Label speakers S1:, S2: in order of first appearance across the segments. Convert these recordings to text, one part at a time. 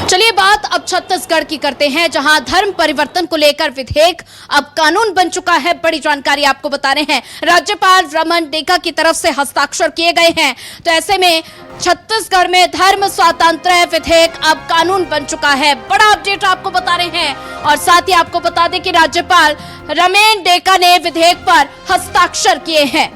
S1: चलिए बात अब छत्तीसगढ़ की करते हैं, जहां धर्म परिवर्तन को लेकर विधेयक अब कानून बन चुका है। बड़ी जानकारी आपको बता रहे हैं, राज्यपाल रमन डेका की तरफ से हस्ताक्षर किए गए हैं। तो ऐसे में छत्तीसगढ़ में धर्म स्वातंत्र्य विधेयक अब कानून बन चुका है। बड़ा अपडेट आपको बता रहे हैं और साथ ही आपको बता दें कि राज्यपाल रमन डेका ने विधेयक पर हस्ताक्षर किए हैं।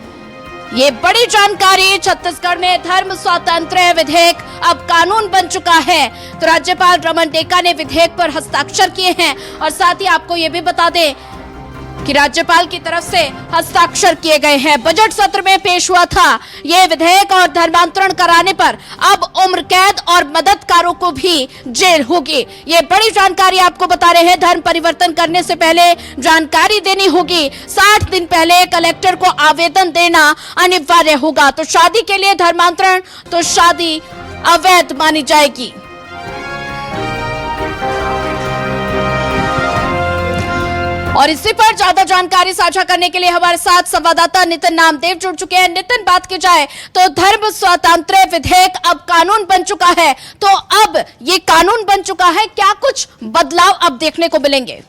S1: ये बड़ी जानकारी, छत्तीसगढ़ में धर्म स्वातंत्र्य विधेयक अब कानून बन चुका है। तो राज्यपाल रमन डेका ने विधेयक पर हस्ताक्षर किए हैं और साथ ही आपको ये भी बता दें कि राज्यपाल की तरफ से हस्ताक्षर किए गए हैं। बजट सत्र में पेश हुआ था ये विधेयक और धर्मांतरण कराने पर अब उम्र कैद और मददगारों को भी जेल होगी। ये बड़ी जानकारी आपको बता रहे हैं। धर्म परिवर्तन करने से पहले जानकारी देनी होगी। 60 दिन पहले कलेक्टर को आवेदन देना अनिवार्य होगा। तो शादी के लिए धर्मांतरण तो शादी अवैध मानी जाएगी। और इसी पर ज्यादा जानकारी साझा करने के लिए हमारे साथ संवाददाता नितिन नामदेव जुड़ चुके हैं। नितिन, बात की जाए तो धर्म स्वातंत्र्य विधेयक अब कानून बन चुका है, तो अब ये कानून बन चुका है, क्या कुछ बदलाव अब देखने को मिलेंगे?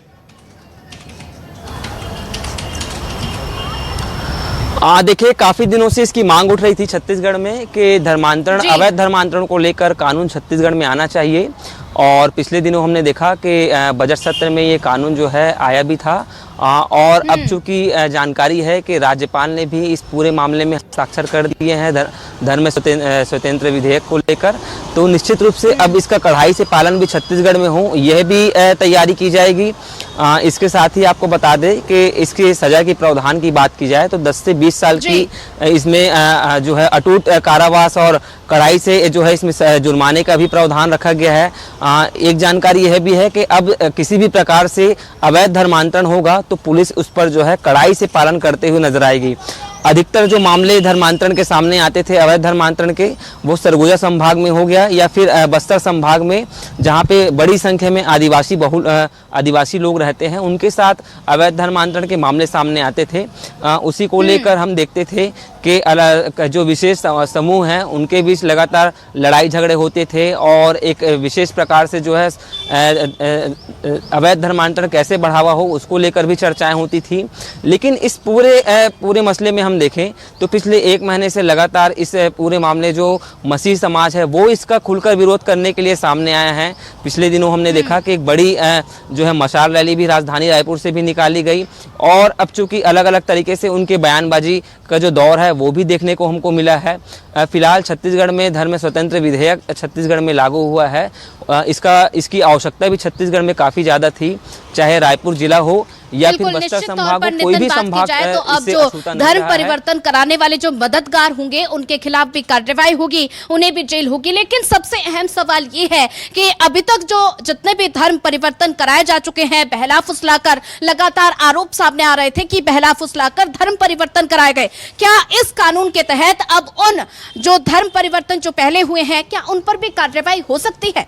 S2: देखिए, काफी दिनों से इसकी मांग उठ रही थी छत्तीसगढ़ में कि धर्मांतरण, अवैध धर्मांतरण को लेकर कानून छत्तीसगढ़ में आना चाहिए। और पिछले दिनों हमने देखा कि बजट सत्र में ये कानून जो है आया भी था। और अब चूंकि जानकारी है कि राज्यपाल ने भी इस पूरे मामले में हस्ताक्षर कर दिए हैं धर्म स्वतंत्र विधेयक को लेकर, तो निश्चित रूप से अब इसका कड़ाई से पालन भी छत्तीसगढ़ में हो, यह भी तैयारी की जाएगी। इसके साथ ही आपको बता दें कि इसकी सजा की प्रावधान की बात की जाए तो 10 से 20 साल की इसमें जो है अटूट कारावास और कड़ाई से जो है इसमें जुर्माने का भी प्रावधान रखा गया है। एक जानकारी यह भी है कि अब किसी भी प्रकार से अवैध धर्मांतरण होगा तो पुलिस उस पर जो है कड़ाई से पालन करते हुए नजर आएगी। अधिकतर जो मामले धर्मांतरण के सामने आते थे अवैध धर्मांतरण के, वो सरगुजा संभाग में हो गया या फिर बस्तर संभाग में, जहाँ पे बड़ी संख्या में आदिवासी लोग रहते हैं, उनके साथ अवैध धर्मांतरण के मामले सामने आते थे। उसी को लेकर हम देखते थे कि जो विशेष समूह हैं उनके बीच लगातार लड़ाई झगड़े होते थे और एक विशेष प्रकार से जो है अवैध धर्मांतरण कैसे बढ़ावा हो उसको लेकर भी चर्चाएं होती थी। लेकिन इस पूरे मसले में हम देखें तो पिछले 1 महीने से लगातार इस पूरे मामले जो मसीह समाज है वो इसका खुलकर विरोध करने के लिए सामने आया है। पिछले दिनों हमने देखा कि एक बड़ी जो है मशाल रैली भी राजधानी रायपुर से भी निकाली गई और अब चूंकि अलग अलग तरीके से उनके बयानबाजी का जो दौर है वो भी देखने को हमको मिला है। फिलहाल छत्तीसगढ़ में धर्म स्वतंत्र विधेयक छत्तीसगढ़ में लागू हुआ है। इसकी आवश्यकता भी छत्तीसगढ़ में काफ़ी ज़्यादा थी, चाहे रायपुर जिला हो या फिर बस्तर संभाग हो, कोई भी संभाग।
S1: तो अब जो धर्म परिवर्तन कराने वाले जो मददगार होंगे उनके खिलाफ भी कार्रवाई होगी, उन्हें भी जेल होगी। लेकिन सबसे अहम सवाल ये है कि अभी तक जो जितने भी धर्म परिवर्तन कराए जा चुके हैं, बहला फुसलाकर, लगातार आरोप सामने आ रहे थे कि बहला फुसलाकर धर्म परिवर्तन कराए गए। क्या इस कानून के तहत अब उन जो धर्म परिवर्तन जो पहले हुए हैं, क्या उन पर भी कार्रवाई हो सकती है?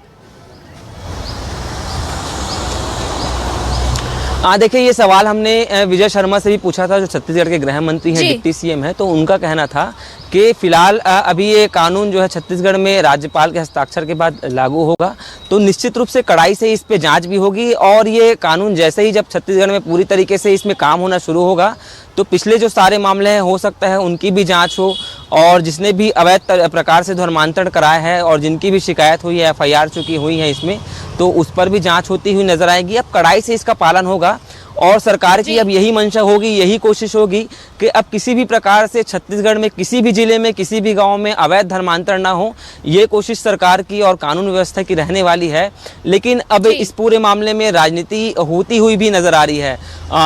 S2: देखिए, ये सवाल हमने विजय शर्मा से भी पूछा था, जो छत्तीसगढ़ के गृह मंत्री हैं, डिप्टी सीएम है। तो उनका कहना था कि फिलहाल अभी ये कानून जो है छत्तीसगढ़ में राज्यपाल के हस्ताक्षर के बाद लागू होगा, तो निश्चित रूप से कड़ाई से इस पे जांच भी होगी। और ये कानून जैसे ही जब छत्तीसगढ़ में पूरी तरीके से इसमें काम होना शुरू होगा तो पिछले जो सारे मामले हैं हो सकता है उनकी भी जांच हो, और जिसने भी अवैध प्रकार से धर्मांतरण कराया है और जिनकी भी शिकायत हुई है, FIR चुकी हुई है इसमें, तो उस पर भी जांच होती हुई नजर आएगी। अब कड़ाई से इसका पालन होगा और सरकार की अब यही मंशा होगी, यही कोशिश होगी कि अब किसी भी प्रकार से छत्तीसगढ़ में किसी भी जिले में, किसी भी गांव में अवैध धर्मांतरण ना हो। ये कोशिश सरकार की और कानून व्यवस्था की रहने वाली है। लेकिन अब इस पूरे मामले में राजनीति होती हुई भी नजर आ रही है।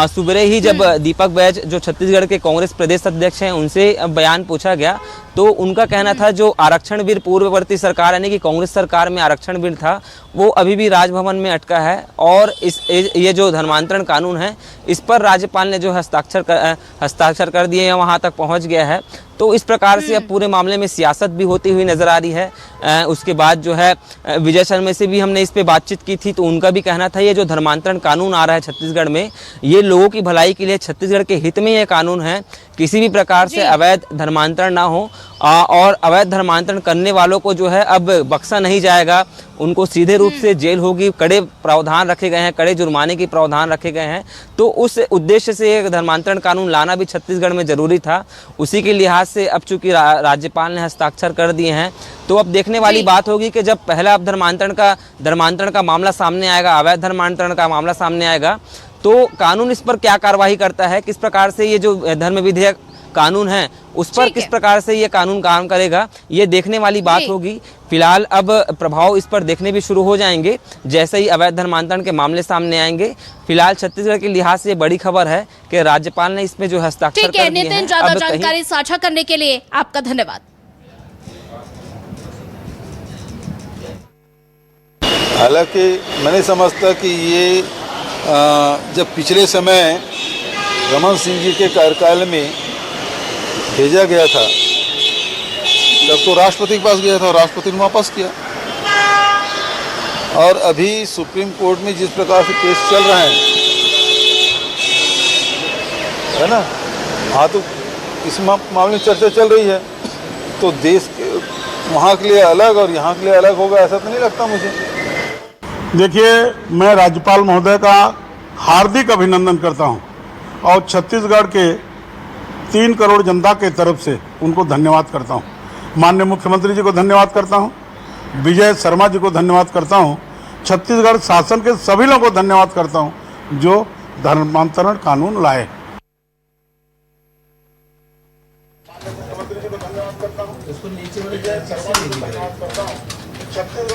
S2: सुबह ही जब दीपक बैज जो छत्तीसगढ़ के कांग्रेस प्रदेश अध्यक्ष हैं उनसे बयान पूछा गया तो उनका कहना था जो आरक्षण बिल पूर्ववर्ती सरकार यानी कि कांग्रेस सरकार में आरक्षण बिल था वो अभी भी राजभवन में अटका है और ये जो धर्मांतरण कानून है इस पर राज्यपाल ने जो हस्ताक्षर कर दिए हैं, वहाँ तक पहुँच गया है। तो इस प्रकार से अब पूरे मामले में सियासत भी होती हुई नजर आ रही है। उसके बाद जो है विजय शर्मा से भी हमने इस पे बातचीत की थी, तो उनका भी कहना था ये जो धर्मांतरण कानून आ रहा है छत्तीसगढ़ में, ये लोगों की भलाई के लिए, छत्तीसगढ़ के हित में ये कानून है। किसी भी प्रकार से अवैध धर्मांतरण ना हो और अवैध धर्मांतरण करने वालों को जो है अब बख्शा नहीं जाएगा, उनको सीधे रूप से जेल होगी, कड़े प्रावधान रखे गए हैं, कड़े जुर्माने के प्रावधान रखे गए हैं। तो उस उद्देश्य से एक धर्मांतरण कानून लाना भी छत्तीसगढ़ में जरूरी था। उसी के लिहाज से अब चूंकि राज्यपाल ने हस्ताक्षर कर दिए हैं, तो अब देखने वाली बात होगी कि जब पहला अब धर्मांतरण का मामला सामने आएगा, अवैध धर्मांतरण का मामला सामने आएगा, तो कानून इस पर क्या कार्रवाई करता है, किस प्रकार से ये जो धर्म विधेयक कानून है उस पर किस प्रकार से ये कानून काम करेगा, ये देखने वाली बात होगी। फिलहाल अब प्रभाव इस पर देखने भी शुरू हो जाएंगे जैसे ही अवैध धर्मांतरण के मामले सामने आएंगे। फिलहाल छत्तीसगढ़ के लिहाज से बड़ी खबर है कि राज्यपाल ने इसमें जो हस्ताक्षर कर दिए हैं।
S1: नितिन, ज्यादा जानकारी साझा करने के लिए आपका धन्यवाद।
S3: हालांकि मैं नहीं समझता कि ये जब पिछले समय रमन सिंह जी के कार्यकाल में भेजा गया था, तब तो राष्ट्रपति के पास गया था और राष्ट्रपति ने वापस किया। और अभी सुप्रीम कोर्ट में जिस प्रकार से केस चल रहे हैं, है ना, हाँ, तो इस मामले में चर्चा चल रही है, तो देश के वहाँ के लिए अलग और यहाँ के लिए अलग होगा, ऐसा तो नहीं लगता मुझे।
S4: देखिए, मैं राज्यपाल महोदय का हार्दिक अभिनंदन करता हूं और छत्तीसगढ़ के 3 करोड़ जनता के तरफ से उनको धन्यवाद करता हूं। माननीय मुख्यमंत्री जी को धन्यवाद करता हूं, विजय शर्मा जी को धन्यवाद करता हूं, छत्तीसगढ़ शासन के सभी लोगों को धन्यवाद करता हूं जो धर्मांतरण कानून लाए। छत्तीसगढ़